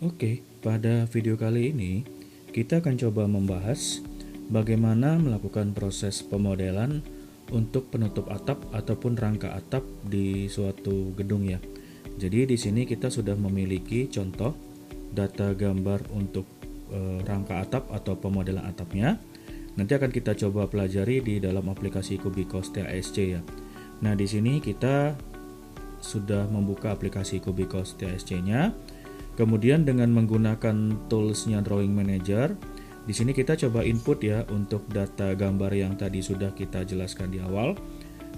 Oke, pada video kali ini kita akan coba membahas bagaimana melakukan proses pemodelan untuk penutup atap ataupun rangka atap di suatu gedung ya. Jadi di sini kita sudah memiliki contoh data gambar untuk rangka atap atau pemodelan atapnya. Nanti akan kita coba pelajari di dalam aplikasi Cubicos TASC ya. Nah, di sini kita sudah membuka aplikasi Cubicos TASC-nya. Kemudian dengan menggunakan toolsnya Drawing Manager, di sini kita coba input ya untuk data gambar yang tadi sudah kita jelaskan di awal.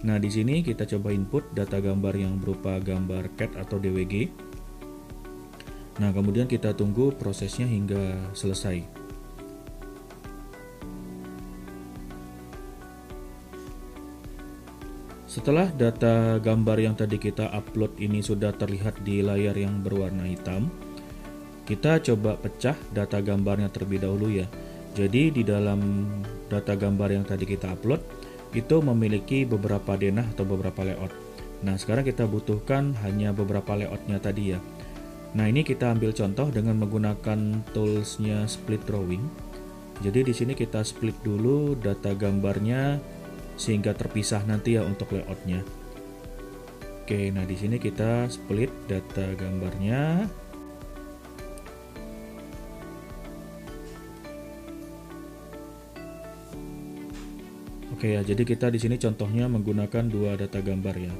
Nah, di sini kita coba input data gambar yang berupa gambar CAD atau DWG. Nah, kemudian kita tunggu prosesnya hingga selesai. Setelah data gambar yang tadi kita upload ini sudah terlihat di layar yang berwarna hitam, kita coba pecah data gambarnya terlebih dahulu ya. Jadi di dalam data gambar yang tadi kita upload itu memiliki beberapa denah atau beberapa layout. Nah, sekarang kita butuhkan hanya beberapa layoutnya tadi ya. Nah, ini kita ambil contoh dengan menggunakan toolsnya Split Drawing. Jadi di sini kita split dulu data gambarnya sehingga terpisah nanti ya untuk layoutnya. Oke, nah di sini kita split data gambarnya. Oke ya, jadi kita di sini contohnya menggunakan dua data gambar ya.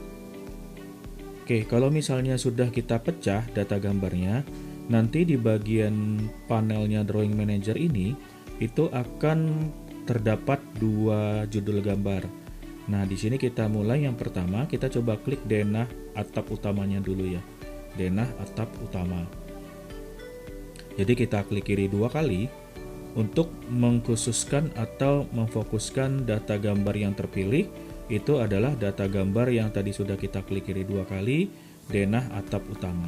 Oke, kalau misalnya sudah kita pecah data gambarnya, nanti di bagian panelnya Drawing Manager ini itu akan terdapat dua judul gambar. Nah, di sini kita mulai yang pertama, kita coba klik denah atap utamanya dulu ya. Denah atap utama. Jadi kita klik kiri dua kali untuk mengkhususkan atau memfokuskan data gambar yang terpilih. Itu adalah data gambar yang tadi sudah kita klik kiri dua kali, denah atap utama.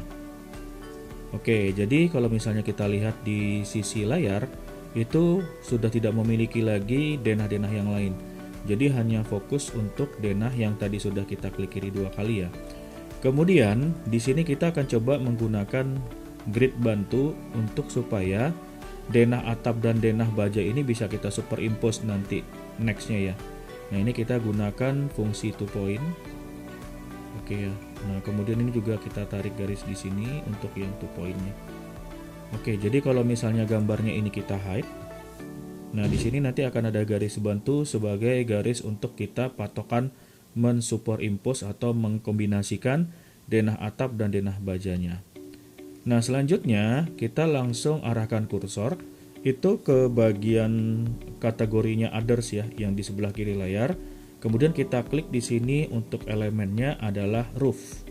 Oke, jadi kalau misalnya kita lihat di sisi layar, itu sudah tidak memiliki lagi denah-denah yang lain. Jadi hanya fokus untuk denah yang tadi sudah kita klik kiri dua kali ya. Kemudian di sini kita akan coba menggunakan grid bantu untuk supaya denah atap dan denah baja ini bisa kita superimpose nanti nextnya ya. Nah, ini kita gunakan fungsi 2 point. Oke ya. Nah, kemudian ini juga kita tarik garis di sini untuk yang 2 pointnya. Oke, jadi kalau misalnya gambarnya ini kita hide, nah di sini nanti akan ada garis bantu sebagai garis untuk kita patokan mensuperimpose atau mengkombinasikan denah atap dan denah bajanya. Nah, selanjutnya kita langsung arahkan kursor itu ke bagian kategorinya others ya, yang di sebelah kiri layar. Kemudian kita klik di sini untuk elemennya adalah roof.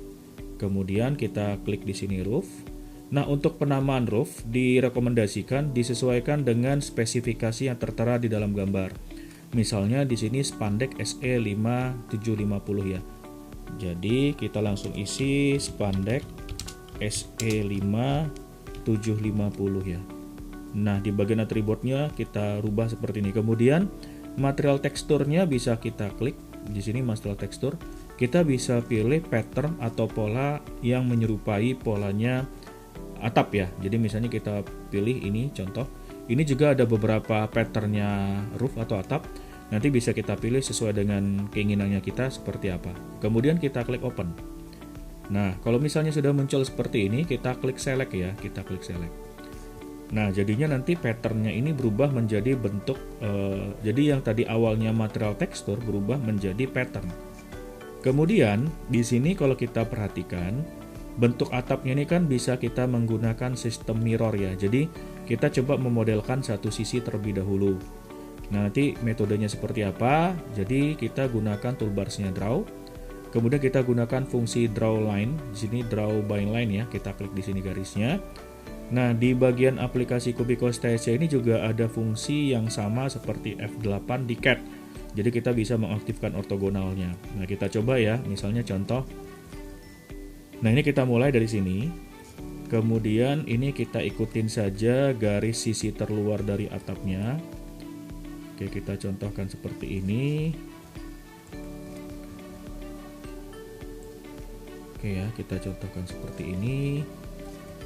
Kemudian kita klik di sini roof. Nah, untuk penamaan roof direkomendasikan disesuaikan dengan spesifikasi yang tertera di dalam gambar. Misalnya di sini spandek SE5750 ya. Jadi kita langsung isi spandek SE5750 ya. Nah, di bagian atributnya kita rubah seperti ini. Kemudian material teksturnya bisa kita klik di sini material tekstur. Kita bisa pilih pattern atau pola yang menyerupai polanya atap ya. Jadi misalnya kita pilih ini contoh. Ini juga ada beberapa patternnya roof atau atap. Nanti bisa kita pilih sesuai dengan keinginannya kita seperti apa. Kemudian kita klik open. Nah, kalau misalnya sudah muncul seperti ini, kita klik select ya. Kita klik select. Nah, jadinya nanti patternnya ini berubah menjadi bentuk. Jadi yang tadi awalnya material tekstur berubah menjadi pattern. Kemudian di sini kalau kita perhatikan, bentuk atapnya ini kan bisa kita menggunakan sistem mirror ya. Jadi kita coba memodelkan satu sisi terlebih dahulu. Nah, nanti metodenya seperti apa? Jadi kita gunakan toolbarsnya draw. Kemudian kita gunakan fungsi draw line. Di sini draw by line ya. Kita klik di sini garisnya. Nah, di bagian aplikasi Cubicos TASC ini juga ada fungsi yang sama seperti F8 di CAD. Jadi kita bisa mengaktifkan ortogonalnya. Nah, kita coba ya. Misalnya contoh. Nah, ini kita mulai dari sini. Kemudian ini kita ikutin saja garis sisi terluar dari atapnya. Oke, kita contohkan seperti ini. Oke ya, kita contohkan seperti ini.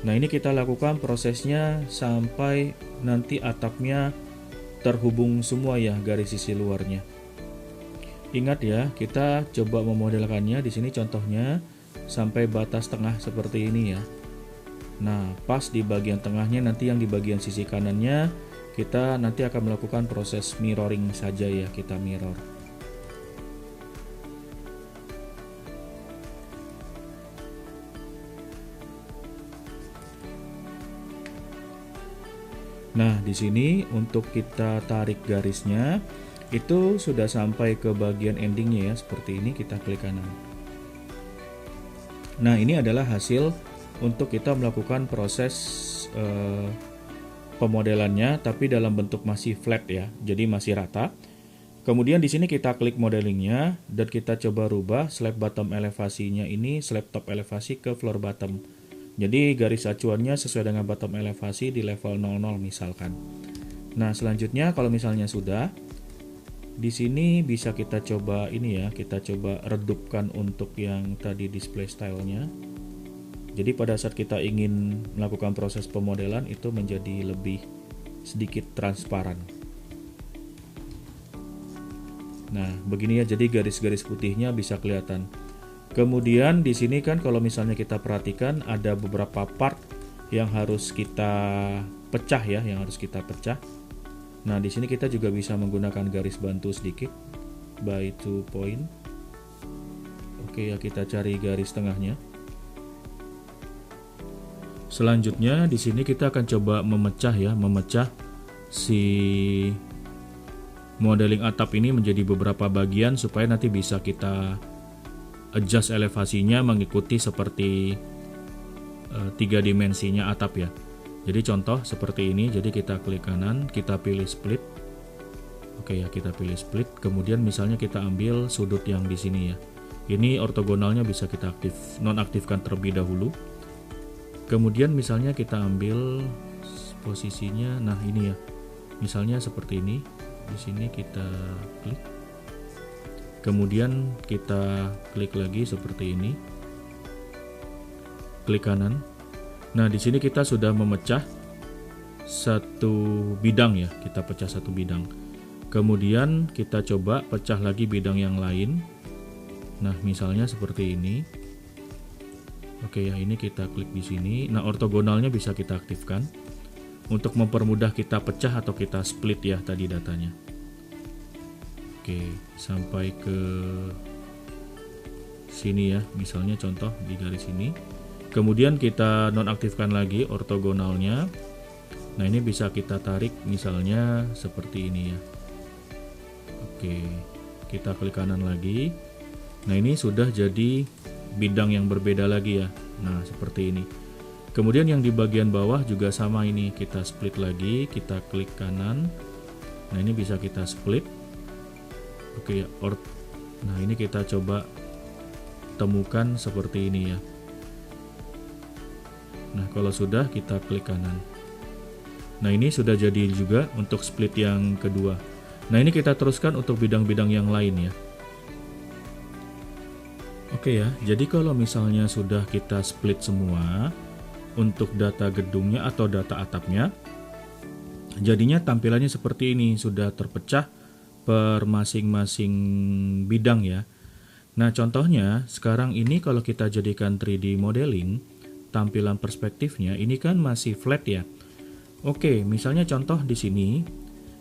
Nah, ini kita lakukan prosesnya sampai nanti atapnya terhubung semua ya garis sisi luarnya. Ingat ya, kita coba memodelkannya di sini contohnya sampai batas tengah seperti ini ya. Nah, pas di bagian tengahnya, nanti yang di bagian sisi kanannya kita nanti akan melakukan proses mirroring saja ya, kita mirror. Nah, di sini untuk kita tarik garisnya itu sudah sampai ke bagian endingnya ya, seperti ini. Kita klik kanan. Nah, ini adalah hasil untuk kita melakukan proses pemodelannya, tapi dalam bentuk masih flat ya, jadi masih rata. Kemudian di sini kita klik modelingnya dan kita coba rubah slab bottom elevasinya ini slab top elevasi ke floor bottom. Jadi garis acuannya sesuai dengan bottom elevasi di level 00 misalkan. Nah, selanjutnya kalau misalnya sudah, di sini bisa kita coba ini ya, kita coba redupkan untuk yang tadi display stylenya. Jadi pada saat kita ingin melakukan proses pemodelan itu menjadi lebih sedikit transparan. Nah, begini ya, jadi garis-garis putihnya bisa kelihatan. Kemudian di sini kan kalau misalnya kita perhatikan ada beberapa part yang harus kita pecah ya, yang harus kita pecah. Nah, di sini kita juga bisa menggunakan garis bantu sedikit by 2 point. Oke ya, kita cari garis tengahnya. Selanjutnya di sini kita akan coba memecah ya, memecah si modeling atap ini menjadi beberapa bagian supaya nanti bisa kita adjust elevasinya mengikuti seperti 3 dimensinya atap ya. Jadi contoh seperti ini, jadi kita klik kanan, kita pilih split. Oke ya, kita pilih split. Kemudian misalnya kita ambil sudut yang di sini ya. Ini ortogonalnya bisa kita nonaktifkan terlebih dahulu. Kemudian misalnya kita ambil posisinya, nah ini ya. Misalnya seperti ini. Di sini kita klik. Kemudian kita klik lagi seperti ini. Klik kanan. Nah, di sini kita sudah memecah satu bidang ya. Kita pecah satu bidang. Kemudian kita coba pecah lagi bidang yang lain. Nah, misalnya seperti ini. Oke ya, ini kita klik di sini. Nah, ortogonalnya bisa kita aktifkan untuk mempermudah kita pecah atau kita split ya tadi datanya. Oke, sampai ke sini ya, misalnya contoh di garis ini. Kemudian kita nonaktifkan lagi ortogonalnya. Nah, ini bisa kita tarik misalnya seperti ini ya. Oke, kita klik kanan lagi. Nah, ini sudah jadi bidang yang berbeda lagi ya. Nah, seperti ini. Kemudian yang di bagian bawah juga sama, ini kita split lagi, kita klik kanan. Nah, ini bisa kita split. Oke, nah ini kita coba temukan seperti ini ya. Nah, kalau sudah kita klik kanan. Nah, ini sudah jadi juga untuk split yang kedua. Nah, ini kita teruskan untuk bidang-bidang yang lain ya. Oke ya, jadi kalau misalnya sudah kita split semua untuk data gedungnya atau data atapnya, jadinya tampilannya seperti ini, sudah terpecah per masing-masing bidang ya. Nah, contohnya sekarang ini kalau kita jadikan 3D modeling, tampilan perspektifnya ini kan masih flat ya. Oke, misalnya contoh di sini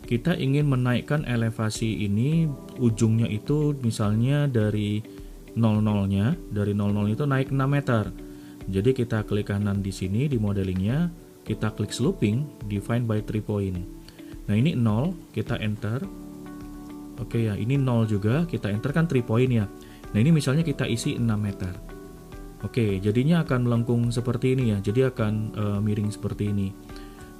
kita ingin menaikkan elevasi ini, ujungnya itu misalnya dari 00-nya, dari 00 itu naik 6 meter. Jadi kita klik kanan di sini di modelingnya, kita klik sloping, define by 3 point. Nah, ini 0, kita enter. Oke ya, ini 0 juga, kita enter kan 3 point ya. Nah, ini misalnya kita isi 6 meter. Oke, jadinya akan melengkung seperti ini ya, jadi akan miring seperti ini.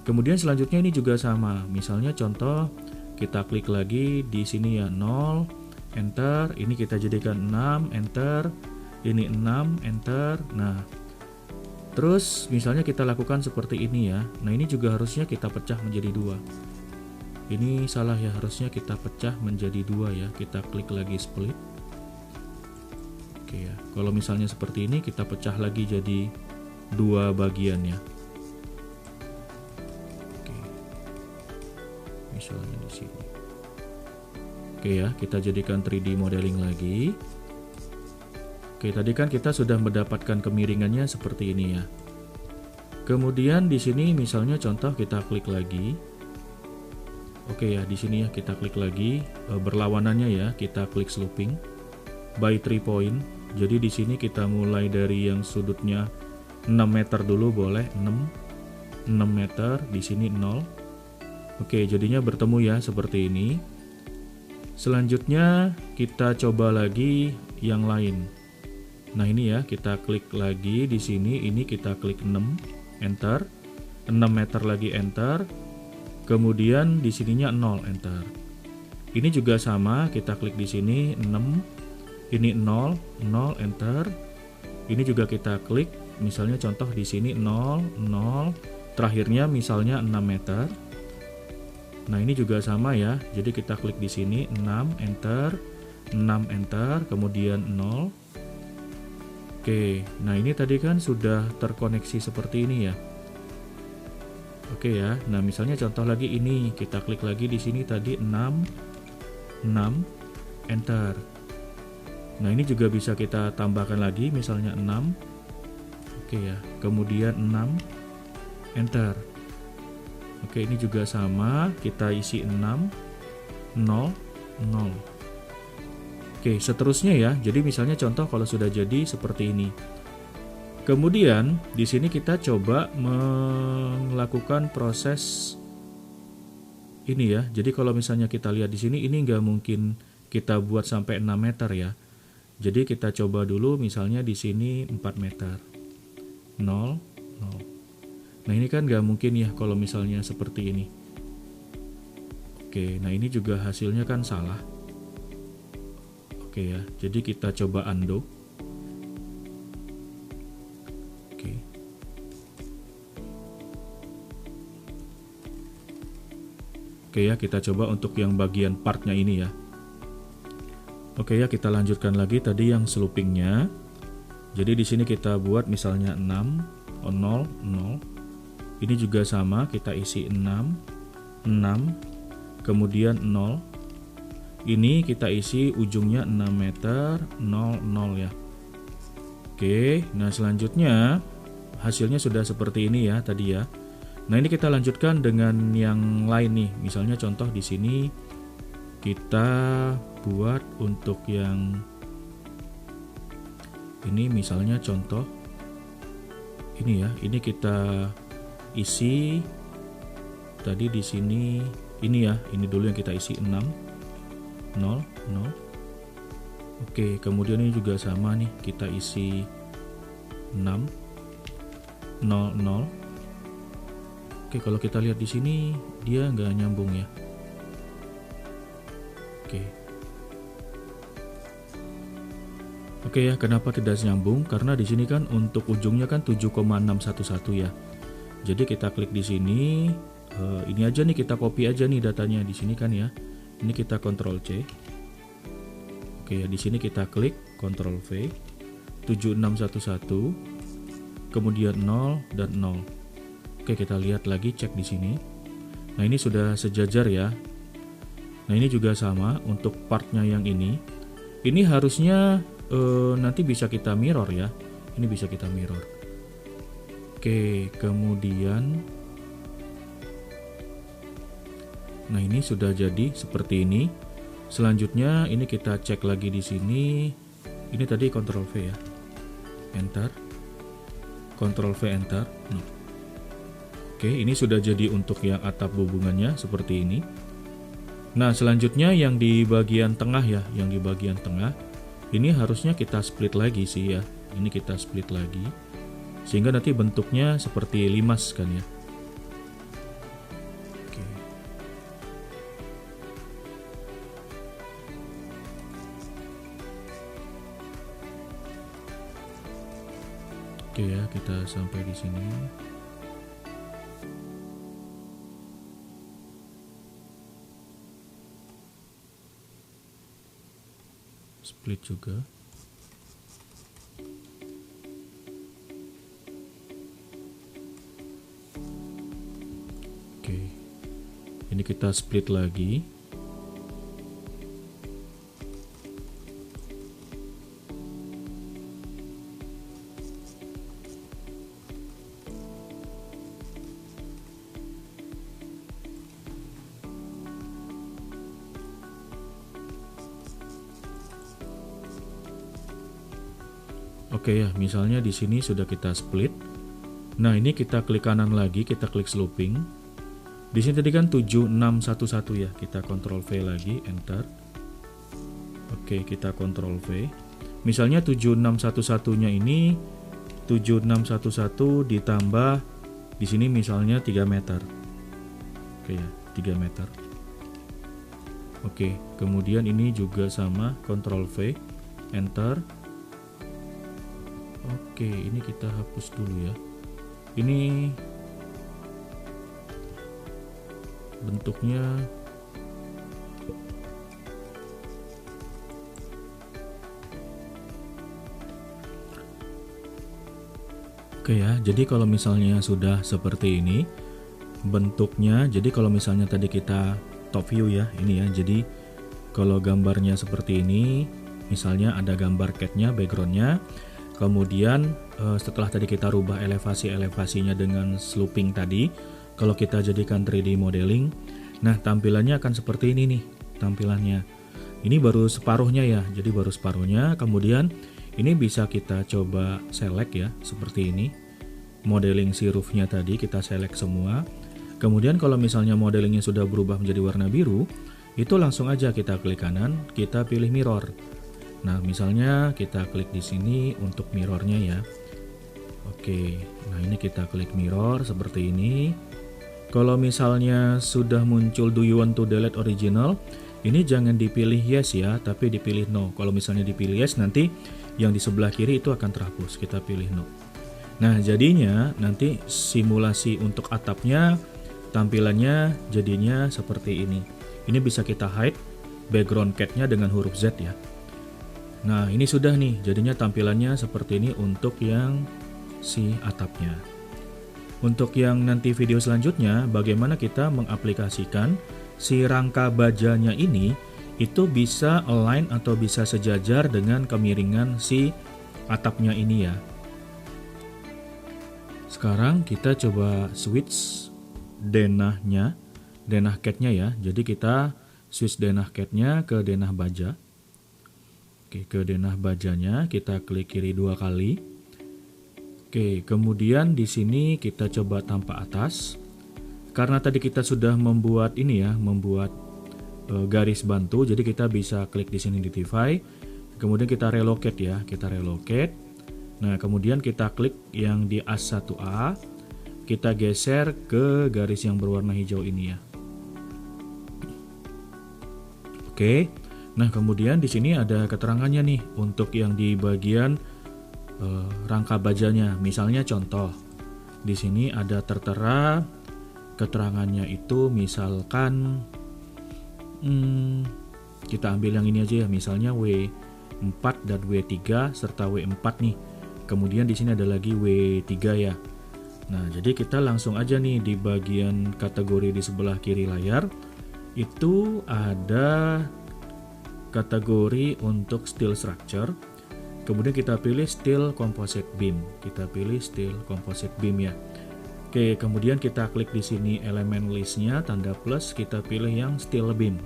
Kemudian selanjutnya ini juga sama, misalnya contoh kita klik lagi di sini ya, 0, enter, ini kita jadikan 6, enter, ini 6, enter. Nah, terus misalnya kita lakukan seperti ini ya. Nah, ini juga harusnya kita pecah menjadi 2. Ini salah ya, harusnya kita pecah menjadi 2 ya. Kita klik lagi split. Oke ya, kalau misalnya seperti ini kita pecah lagi jadi 2 bagian ya. misalnya di sini. Oke ya, kita jadikan 3D modeling lagi. Oke, tadi kan kita sudah mendapatkan kemiringannya seperti ini ya. Kemudian di sini misalnya contoh kita klik lagi. Oke ya, di sini ya kita klik lagi berlawanannya ya, kita klik sloping by 3 point. Jadi di sini kita mulai dari yang sudutnya 6 meter dulu boleh, 6 meter, di sini 0. Oke, jadinya bertemu ya seperti ini. Selanjutnya kita coba lagi yang lain. Nah, ini ya, kita klik lagi di sini, ini kita klik 6, enter. 6 meter lagi enter. Kemudian di sininya 0, enter. Ini juga sama, kita klik di sini 6, ini 0, 0, enter. Ini juga kita klik, misalnya contoh di sini 0, 0. Terakhirnya misalnya 6 meter. Nah, ini juga sama ya. Jadi kita klik di sini 6 enter, 6 enter, kemudian 0. Oke, nah ini tadi kan sudah terkoneksi seperti ini ya. Oke ya. Nah, misalnya contoh lagi ini, kita klik lagi di sini tadi 6 enter. Nah, ini juga bisa kita tambahkan lagi misalnya 6. Oke ya. Kemudian 6 enter. Oke, ini juga sama, kita isi 6, 0, 0. Oke, seterusnya ya. Jadi misalnya contoh kalau sudah jadi seperti ini. Kemudian di sini kita coba melakukan proses ini ya. Jadi kalau misalnya kita lihat di sini, ini nggak mungkin kita buat sampai 6 meter ya. Jadi kita coba dulu misalnya di sini 4 meter. 0, 0. Nah, ini kan nggak mungkin ya kalau misalnya seperti ini. Oke, nah ini juga hasilnya kan salah. Oke ya, jadi kita coba undo. Oke. Oke ya, kita coba untuk yang bagian partnya ini ya. Oke ya, kita lanjutkan lagi tadi yang slopingnya. Jadi di sini kita buat misalnya 6, 0, 0. Ini juga sama, kita isi 6, 6, kemudian 0. Ini kita isi ujungnya 6 meter, 0, 0 ya. Oke, nah selanjutnya hasilnya sudah seperti ini ya tadi ya. Nah, ini kita lanjutkan dengan yang lain nih. Misalnya contoh di sini kita buat untuk yang ini misalnya contoh ini ya. Ini kita isi tadi di sini ini ya, ini dulu yang kita isi 6, 0, 0. Oke, kemudian ini juga sama nih, kita isi 6, 0, 0. Oke, kalau kita lihat di sini dia nggak nyambung ya. Oke. Oke ya, kenapa tidak nyambung? Karena di sini kan untuk ujungnya kan 7,611 ya. Jadi kita klik di sini, ini aja nih kita copy aja nih datanya di sini kan ya. Ini kita Ctrl C. Oke ya, di sini kita klik Ctrl V, 7611, kemudian 0 dan 0. Oke, kita lihat lagi, cek di sini. Nah, ini sudah sejajar ya. Nah, ini juga sama untuk partnya yang ini. Ini harusnya nanti bisa kita mirror ya. Ini bisa kita mirror. Oke, kemudian nah ini sudah jadi seperti ini. Selanjutnya ini kita cek lagi di sini. Ini tadi Ctrl V ya. Enter. Ctrl V enter. Nah. Oke, ini sudah jadi untuk yang atap hubungannya seperti ini. Nah, selanjutnya yang di bagian tengah ya, yang di bagian tengah ini harusnya kita split lagi sih ya. Ini kita split lagi. Sehingga nanti bentuknya seperti limas kan ya. Oke. Oke ya, kita sampai di sini. Split juga. ini kita split lagi. Oke ya, misalnya di sini sudah kita split. Nah, ini kita klik kanan lagi, kita klik slooping. Di sini tadi kan 7611 ya, kita Ctrl V lagi, enter. Oke, kita Ctrl V. Misalnya 7611-nya ini 7611 ditambah di sini misalnya 3 meter. Oke ya, 3 meter. Oke, kemudian ini juga sama, Ctrl V, enter. Oke, ini kita hapus dulu ya. Ini bentuknya oke ya. Jadi kalau misalnya sudah seperti ini bentuknya, jadi kalau misalnya tadi kita top view ya, ini ya. Jadi kalau gambarnya seperti ini, misalnya ada gambar cat-nya, background-nya. Kemudian setelah tadi kita rubah elevasinya dengan slooping tadi, kalau kita jadikan 3D modeling, nah tampilannya akan seperti ini nih tampilannya. Ini baru separuhnya ya, jadi baru separuhnya. Kemudian ini bisa kita coba select ya, seperti ini. Modeling si roofnya tadi kita select semua. Kemudian kalau misalnya modelingnya sudah berubah menjadi warna biru, itu langsung aja kita klik kanan, kita pilih mirror. Nah, misalnya kita klik di sini untuk mirrornya ya. Oke, nah ini kita klik mirror seperti ini. Kalau misalnya sudah muncul do you want to delete original, ini jangan dipilih yes ya, tapi dipilih no. Kalau misalnya dipilih yes, nanti yang di sebelah kiri itu akan terhapus. Kita pilih no. Nah, jadinya nanti simulasi untuk atapnya, tampilannya jadinya seperti ini. Ini bisa kita hide background cat-nya dengan huruf Z ya. Nah, ini sudah nih, jadinya tampilannya seperti ini untuk yang si atapnya. Untuk yang nanti video selanjutnya, bagaimana kita mengaplikasikan si rangka bajanya ini, itu bisa align atau bisa sejajar dengan kemiringan si atapnya ini ya. Sekarang kita coba switch denahnya, denah cat-nya ya. Jadi kita switch denah cat-nya ke denah baja. Oke, ke denah bajanya kita klik kiri 2 kali. Oke, kemudian di sini kita coba tampak atas. Karena tadi kita sudah membuat ini ya, membuat garis bantu, jadi kita bisa klik di sini Identify. Kemudian kita relocate ya, kita relocate. Nah, kemudian kita klik yang di as 1A, kita geser ke garis yang berwarna hijau ini ya. Oke. Nah, kemudian di sini ada keterangannya nih untuk yang di bagian rangka bajanya. Misalnya contoh, di sini ada tertera keterangannya itu misalkan kita ambil yang ini aja ya, misalnya W4 dan W3 serta W4 nih. Kemudian di sini ada lagi W3 ya. Nah, jadi kita langsung aja nih di bagian kategori di sebelah kiri layar itu ada kategori untuk steel structure. Kemudian kita pilih steel composite beam. Kita pilih steel composite beam ya. Oke, kemudian kita klik di sini elemen listnya tanda plus, kita pilih yang steel beam.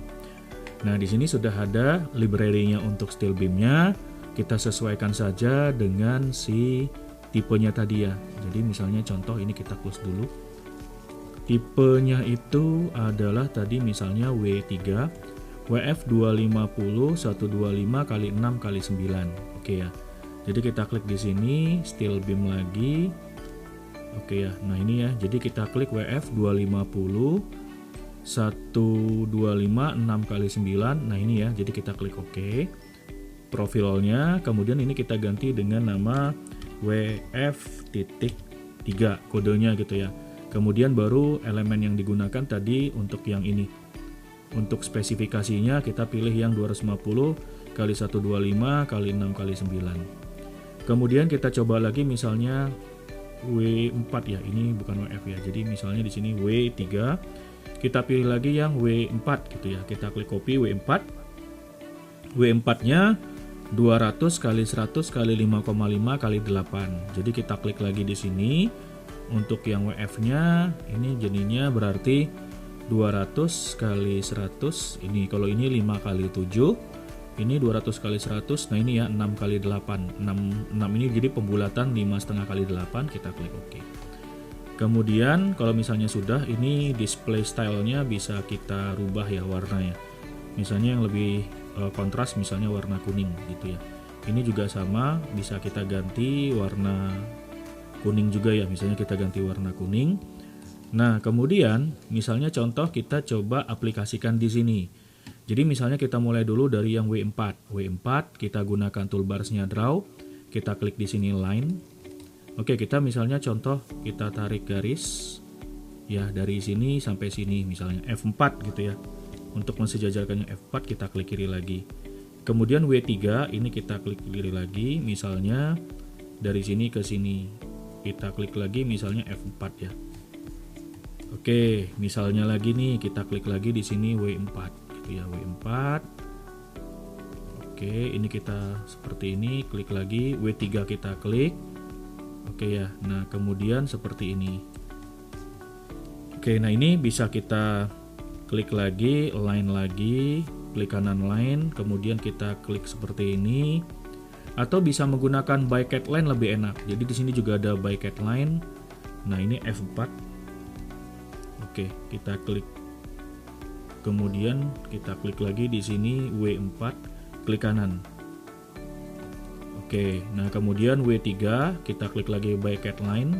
Nah, di sini sudah ada library-nya untuk steel beam-nya. Kita sesuaikan saja dengan si tipenya tadi ya. Jadi misalnya contoh ini kita close dulu. Tipenya itu adalah tadi misalnya W3 WF 250 125 kali 6 kali 9. Oke ya. Jadi kita klik di sini steel beam lagi. Oke ya. Nah, ini ya. Jadi kita klik WF 250 125 6 kali 9. Nah, ini ya. Jadi kita klik OK. Profilnya, kemudian ini kita ganti dengan nama WF.3 kodenya gitu ya. Kemudian baru elemen yang digunakan tadi untuk yang ini. Untuk spesifikasinya kita pilih yang 250 kali 125 kali 6 kali 9. Kemudian kita coba lagi misalnya W4 ya. Ini bukan WF ya. Jadi misalnya di sini W3 kita pilih lagi yang W4 gitu ya. Kita klik copy W4. W4-nya 200 kali 100 kali 5,5 kali 8. Jadi kita klik lagi di sini. Untuk yang WF-nya ini jadinya berarti 200 kali 100. Ini kalau ini 5 kali 7. Ini 200 kali 100. Nah ini ya 6 kali 8. 6 ini jadi pembulatan 5,5 kali 8. Kita klik OK. Kemudian kalau misalnya sudah, ini display stylenya bisa kita rubah ya warnanya. Misalnya yang lebih kontras, misalnya warna kuning gitu ya. Ini juga sama, bisa kita ganti warna kuning juga ya. Misalnya kita ganti warna kuning. Nah kemudian misalnya contoh kita coba aplikasikan di sini. Jadi misalnya kita mulai dulu dari yang W4. W4 kita gunakan toolbarsnya draw. Kita klik di sini line. Oke, kita misalnya contoh kita tarik garis ya dari sini sampai sini, misalnya F4 gitu ya. Untuk mensejajarkannya F4 kita klik kiri lagi. Kemudian W3 ini kita klik kiri lagi, misalnya dari sini ke sini. Kita klik lagi misalnya F4 ya. Oke, misalnya lagi nih kita klik lagi di sini W4 gitu ya, W4. Oke, ini kita seperti ini, klik lagi W3 kita klik. Oke ya. Nah, kemudian seperti ini. Oke, nah ini bisa kita klik lagi, line lagi, klik kanan line, kemudian kita klik seperti ini. Atau bisa menggunakan by cat line lebih enak. Jadi di sini juga ada by cat line. Nah, ini F4. Oke, kita klik. Kemudian kita klik lagi di sini W4, klik kanan. Oke, nah kemudian W3 kita klik lagi by cat line.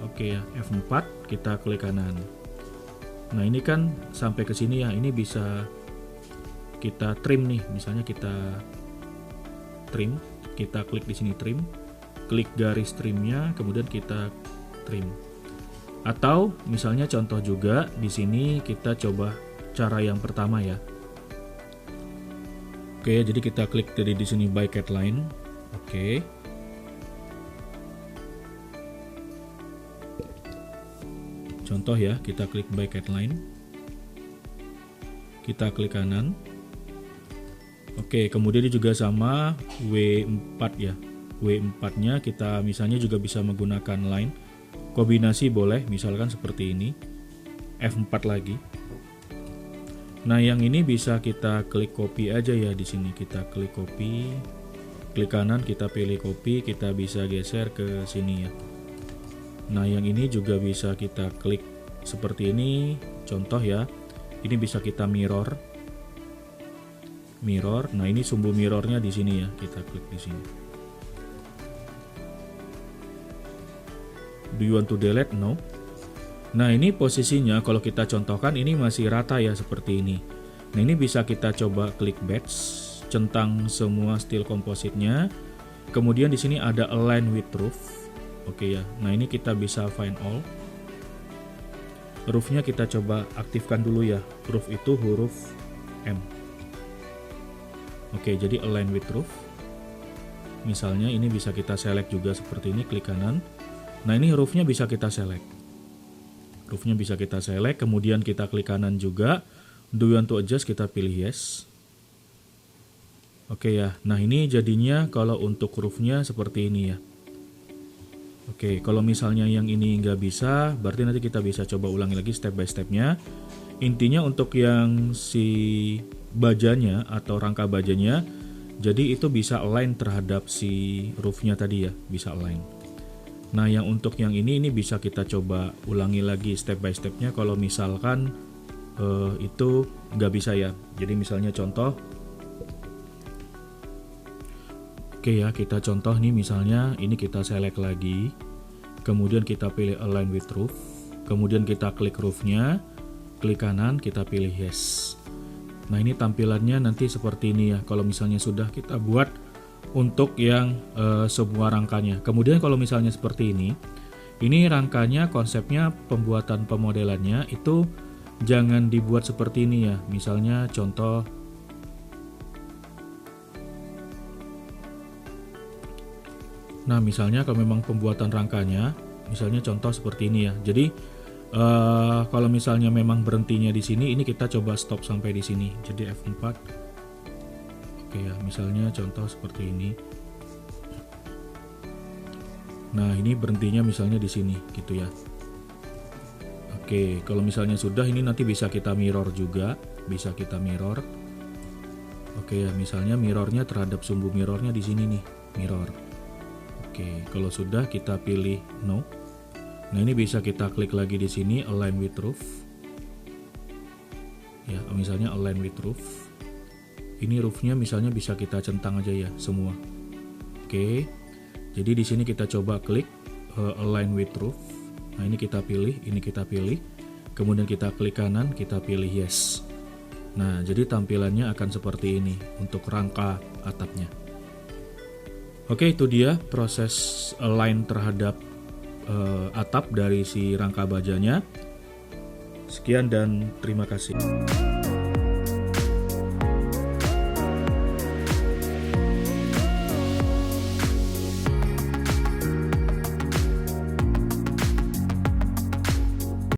Oke ya, F4 kita klik kanan. Nah, ini kan sampai ke sini ya. Ini bisa kita trim nih. Misalnya kita trim, kita klik di sini trim, klik garis trimnya, kemudian kita trim. Atau misalnya contoh juga di sini kita coba cara yang pertama ya. Oke, jadi kita klik dari di sini by cat line. Oke. Contoh ya, kita klik by cat line. Kita klik kanan. Oke, kemudian ini juga sama W4 ya. W4-nya kita misalnya juga bisa menggunakan line. Kombinasi boleh, misalkan seperti ini. F4 lagi. Nah, yang ini bisa kita klik copy aja ya di sini. Kita klik copy. Klik kanan, kita pilih copy, kita bisa geser ke sini ya. Nah, yang ini juga bisa kita klik seperti ini. Contoh ya. Ini bisa kita mirror. Mirror. Nah, ini sumbu mirrornya di sini ya. Kita klik di sini. Do you want to delete? No. Nah, ini posisinya kalau kita contohkan ini masih rata ya seperti ini. Nah, ini bisa kita coba klik batch, centang semua steel kompositnya. Kemudian di sini ada align with roof. Oke ya. Nah, ini kita bisa find all. Roofnya kita coba aktifkan dulu ya. Roof itu huruf M. Oke, jadi align with roof. Misalnya ini bisa kita select juga seperti ini, klik kanan. Nah, ini hurufnya bisa kita select. Hurufnya bisa kita select, kemudian kita klik kanan juga. Do you want to adjust, kita pilih yes. Oke ya, nah ini jadinya kalau untuk hurufnya seperti ini ya. Oke, kalau misalnya yang ini nggak bisa, berarti nanti kita bisa coba ulangi lagi step by stepnya. Intinya untuk yang si bajanya atau rangka bajanya, jadi itu bisa align terhadap si roofnya tadi ya, bisa align. Nah, yang untuk yang ini bisa kita coba ulangi lagi step by stepnya kalau misalkan itu nggak bisa ya. Jadi misalnya contoh, oke ya, kita contoh nih misalnya ini kita select lagi, kemudian kita pilih align with roof, kemudian kita klik roofnya, klik kanan, kita pilih yes. Nah, ini tampilannya nanti seperti ini ya kalau misalnya sudah kita buat untuk yang semua rangkanya. Kemudian kalau misalnya seperti ini rangkanya, konsepnya pembuatan pemodelannya itu jangan dibuat seperti ini ya. Misalnya contoh, nah misalnya kalau memang pembuatan rangkanya, misalnya contoh seperti ini ya. Jadi Kalau misalnya memang berhentinya di sini, ini kita coba stop sampai di sini. Jadi F4. Oke ya, misalnya contoh seperti ini. Nah, ini berhentinya misalnya di sini gitu ya. Oke, kalau misalnya sudah, ini nanti bisa kita mirror juga, bisa kita mirror. Oke ya, misalnya mirrornya terhadap sumbu mirrornya di sini nih, mirror. Oke, kalau sudah kita pilih no. Nah, ini bisa kita klik lagi di sini align with roof. Ya, misalnya align with roof. Ini roofnya misalnya bisa kita centang aja ya semua. Oke. Jadi di sini kita coba klik align with roof. Nah, ini kita pilih, ini kita pilih. Kemudian kita klik kanan, kita pilih yes. Nah, jadi tampilannya akan seperti ini untuk rangka atapnya. Oke, itu dia proses align terhadap atap dari si rangka bajanya. Sekian dan terima kasih.